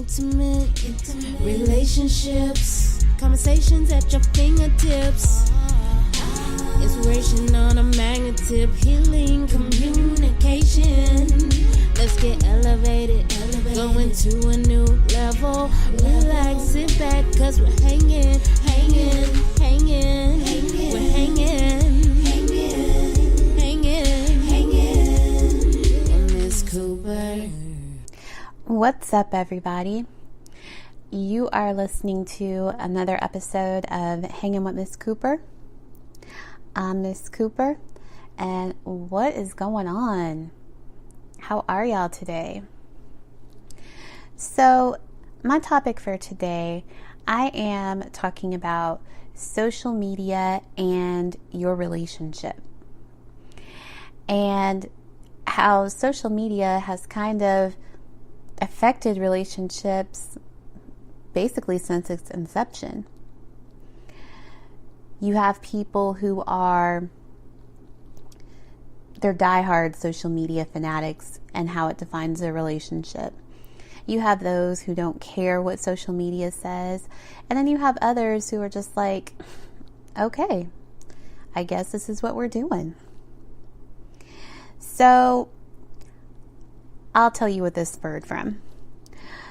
intimate relationships, conversations at your fingertips, inspiration on a magnet tip, healing communication. Let's get elevated, going to a new level. Relax, sit back, cause we're hanging. We're hanging on Miss Cooper. What's up, everybody? You are listening to another episode of Hanging with Miss Cooper. I'm Miss Cooper, and what is going on? How are y'all today? So, my topic for today, I am talking about social media and your relationship, and how social media has kind of affected relationships basically since its inception. You have people who they're diehard social media fanatics and how it defines their relationship. You have those who don't care what social media says, and then you have others who are just like, okay, I guess this is what we're doing. So I'll tell you what this spurred from.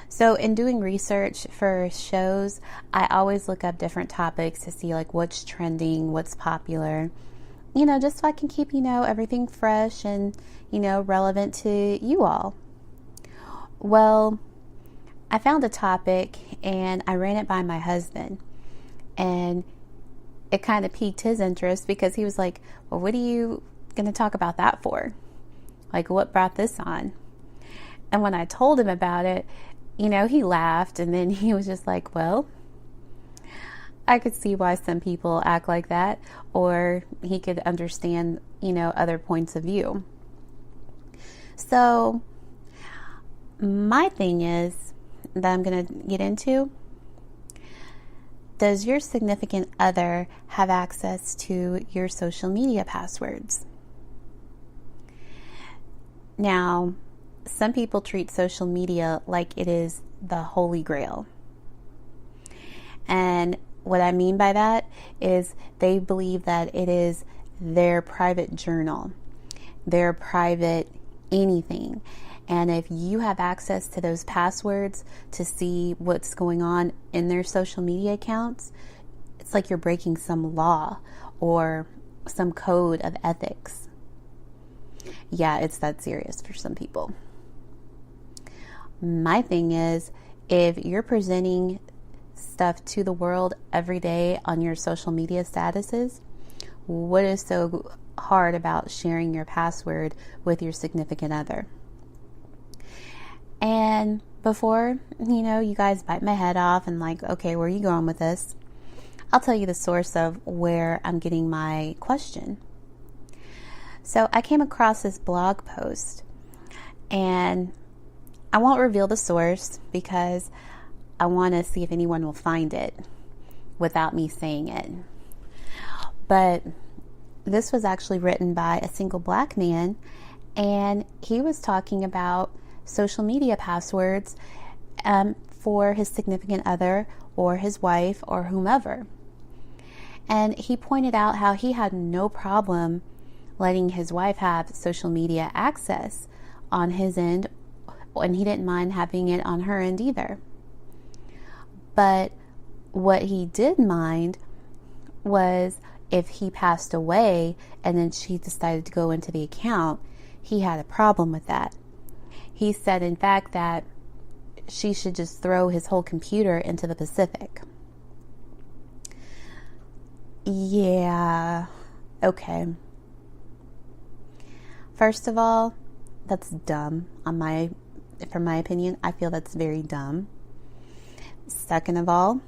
So in doing research for shows, I always look up different topics to see like what's trending, what's popular, just so I can keep, everything fresh and, relevant to you all. Well, I found a topic and I ran it by my husband, and it kind of piqued his interest because he was like, well, what are you going to talk about that for? Like, what brought this on? And when I told him about it, he laughed, and then he was just like, well, I could see why some people act like that, or he could understand, other points of view. So my thing is that I'm going to get into, does your significant other have access to your social media passwords? Now, some people treat social media like it is the Holy Grail. And what I mean by that is they believe that it is their private journal, their private anything. And if you have access to those passwords to see what's going on in their social media accounts, it's like you're breaking some law or some code of ethics. Yeah, it's that serious for some people. My thing is, if you're presenting stuff to the world every day on your social media statuses, what is so hard about sharing your password with your significant other? And before, you guys bite my head off and like, okay, where are you going with this? I'll tell you the source of where I'm getting my question. So I came across this blog post, and I won't reveal the source because I want to see if anyone will find it without me saying it. But this was actually written by a single black man, and he was talking about social media passwords for his significant other or his wife or whomever. And he pointed out how he had no problem letting his wife have social media access on his end, and he didn't mind having it on her end either. But what he did mind was if he passed away and then she decided to go into the account, he had a problem with that. He said, in fact, that she should just throw his whole computer into the Pacific. Yeah, okay. First of all, that's dumb. From my opinion, I feel that's very dumb. Second of all,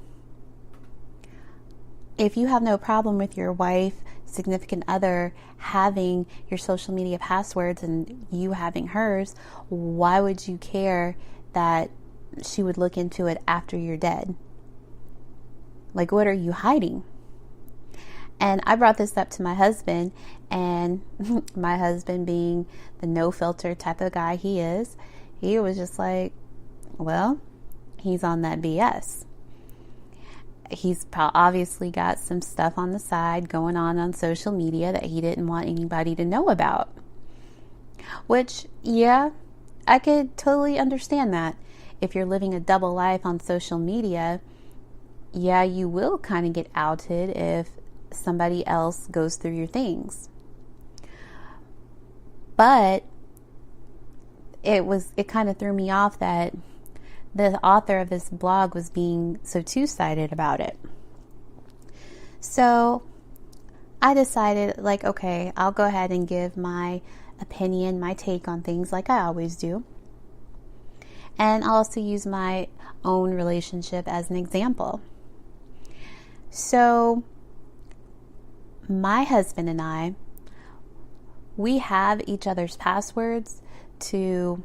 if you have no problem with your wife, significant other having your social media passwords and you having hers, why would you care that she would look into it after you're dead? Like, what are you hiding? And I brought this up to my husband, and my husband, being the no filter type of guy he is, he was just like, well, he's on that BS. He's obviously got some stuff on the side going on social media that he didn't want anybody to know about. Which, yeah, I could totally understand that. If you're living a double life on social media, yeah, you will kind of get outed if somebody else goes through your things. But it kind of threw me off that the author of this blog was being so two-sided about it. So I decided, like, okay, I'll go ahead and give my opinion, my take on things like I always do. And I'll also use my own relationship as an example. So my husband and I, we have each other's passwords to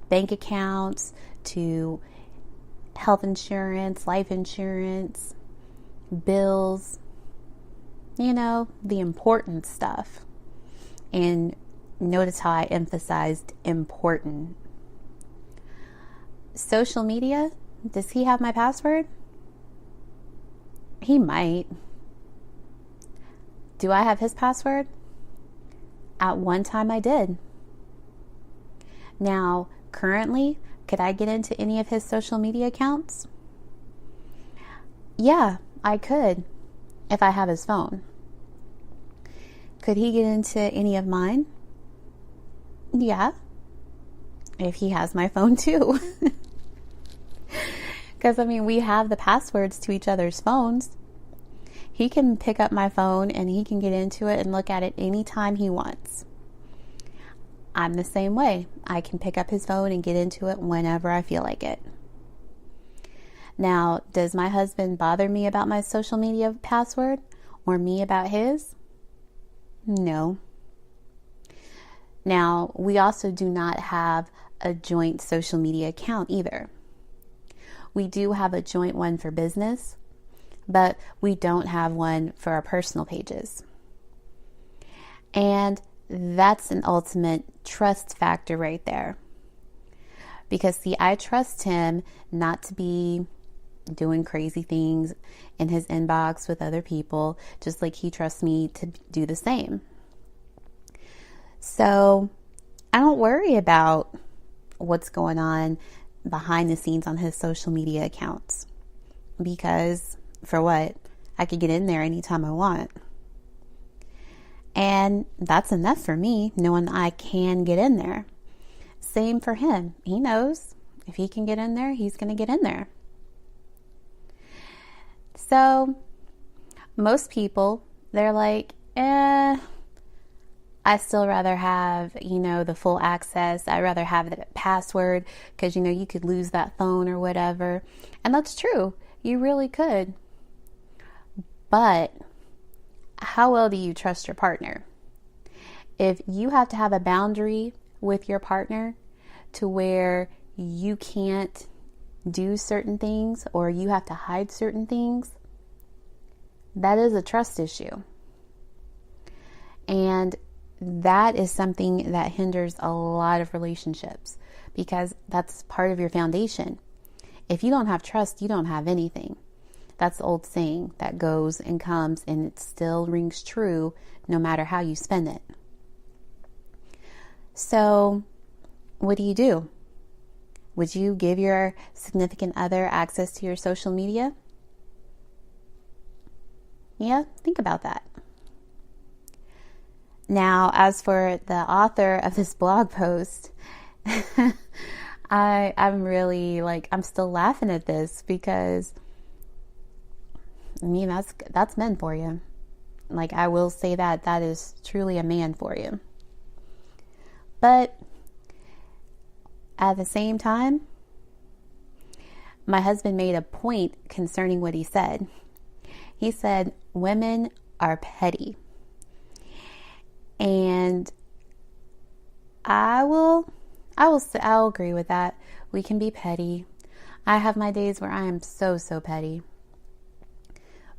bank accounts, to health insurance, life insurance, bills, the important stuff. And notice how I emphasized important. Social media, does he have my password? He might. Do I have his password? At one time I did. Now, currently, could I get into any of his social media accounts? Yeah, I could, if I have his phone. Could he get into any of mine? Yeah, if he has my phone too. Because, we have the passwords to each other's phones. He can pick up my phone and he can get into it and look at it anytime he wants. I'm the same way. I can pick up his phone and get into it whenever I feel like it. Now, does my husband bother me about my social media password or me about his? No. Now, we also do not have a joint social media account either. We do have a joint one for business, but we don't have one for our personal pages. And that's an ultimate trust factor right there. Because, see, I trust him not to be doing crazy things in his inbox with other people, just like he trusts me to do the same. So I don't worry about what's going on behind the scenes on his social media accounts. Because, for what? I could get in there anytime I want. And that's enough for me, knowing I can get in there. Same for him. He knows if he can get in there, he's going to get in there. So most people, they're like, I still rather have, the full access. I'd rather have the password because, you could lose that phone or whatever. And that's true. You really could. But how well do you trust your partner? If you have to have a boundary with your partner to where you can't do certain things or you have to hide certain things, that is a trust issue. And that is something that hinders a lot of relationships because that's part of your foundation. If you don't have trust, you don't have anything. That's the old saying that goes and comes and it still rings true no matter how you spend it. So, what do? Would you give your significant other access to your social media? Yeah, think about that. Now, as for the author of this blog post, I'm really I'm still laughing at this because that's men for you. I will say that is truly a man for you. But at the same time, my husband made a point concerning what he said. He said, women are petty. And I'll agree with that. We can be petty. I have my days where I am so petty.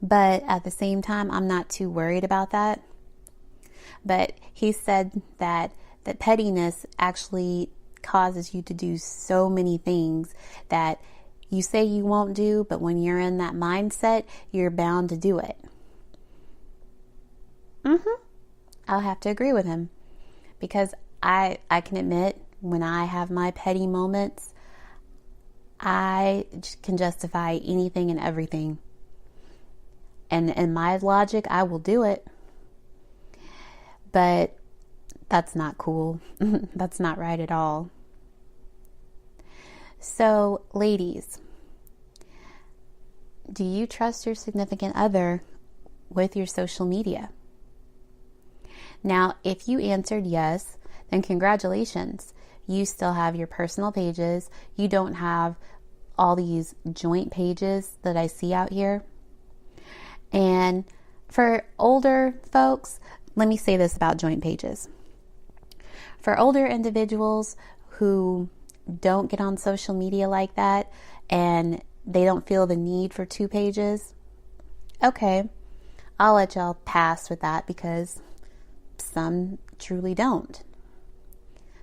But at the same time, I'm not too worried about that. But he said that pettiness actually causes you to do so many things that you say you won't do, but when you're in that mindset, you're bound to do it. I'll have to agree with him, because I can admit, when I have my petty moments, I can justify anything and everything. And in my logic, I will do it. But that's not cool. That's not right at all. So, ladies, do you trust your significant other with your social media? Now, if you answered yes, then congratulations. You still have your personal pages. You don't have all these joint pages that I see out here. And for older folks, let me say this about joint pages. For older individuals who don't get on social media like that and they don't feel the need for 2 pages, okay, I'll let y'all pass with that, because some truly don't.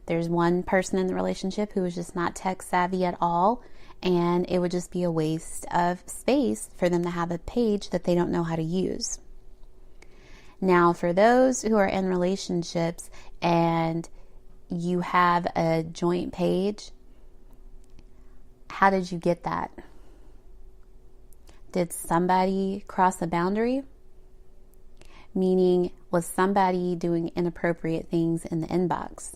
There's one person in the relationship who is just not tech savvy at all, and it would just be a waste of space for them to have a page that they don't know how to use. Now, for those who are in relationships and you have a joint page, how did you get that? Did somebody cross a boundary? Meaning, was somebody doing inappropriate things in the inbox?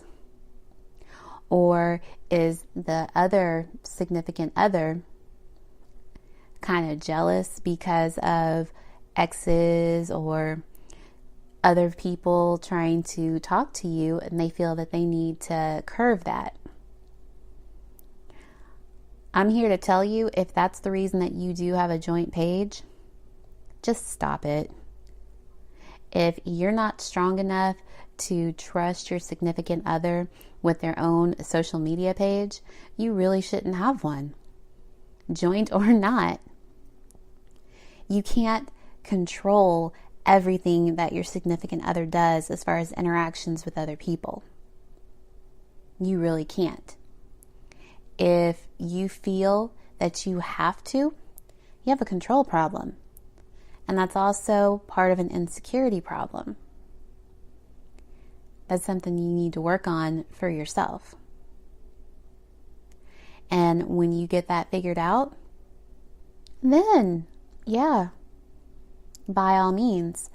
Or is the other significant other kind of jealous because of exes or other people trying to talk to you, and they feel that they need to curve that? I'm here to tell you, if that's the reason that you do have a joint page, just stop it. If you're not strong enough to trust your significant other with their own social media page, you really shouldn't have one, joint or not. You can't control everything that your significant other does as far as interactions with other people. You really can't. If you feel that you have to, you have a control problem. And that's also part of an insecurity problem. That's something you need to work on for yourself. And when you get that figured out, then, yeah, by all means,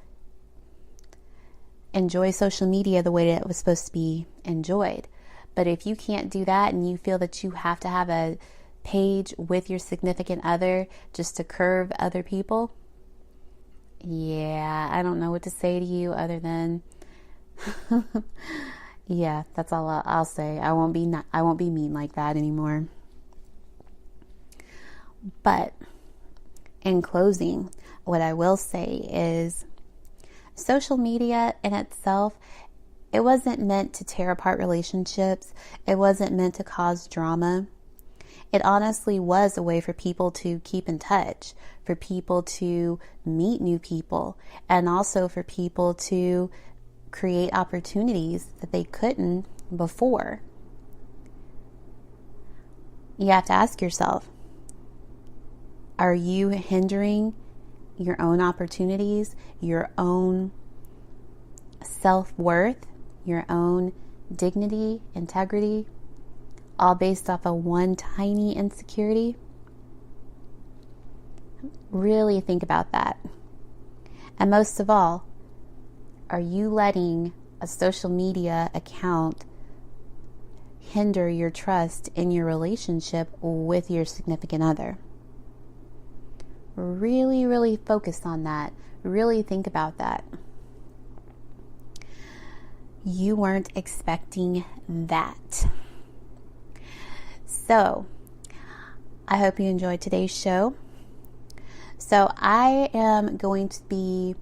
enjoy social media the way that it was supposed to be enjoyed. But if you can't do that and you feel that you have to have a page with your significant other just to curve other people, yeah, I don't know what to say to you other than yeah, that's all I'll say. I won't be mean like that anymore. But in closing, what I will say is, social media in itself, it wasn't meant to tear apart relationships. It wasn't meant to cause drama. It honestly was a way for people to keep in touch, for people to meet new people, and also for people to create opportunities that they couldn't before. You have to ask yourself, are you hindering your own opportunities, your own self-worth, your own dignity, integrity, all based off of one tiny insecurity? Really think about that. And most of all, are you letting a social media account hinder your trust in your relationship with your significant other? Really, really focus on that. Really think about that. You weren't expecting that. So, I hope you enjoyed today's show. So, I am going to be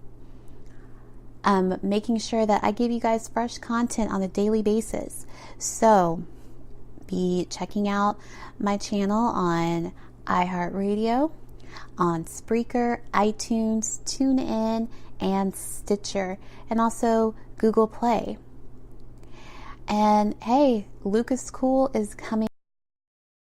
making sure that I give you guys fresh content on a daily basis. So, be checking out my channel on iHeartRadio, on Spreaker, iTunes, TuneIn, and Stitcher, and also Google Play. And hey, Lucas Cool is coming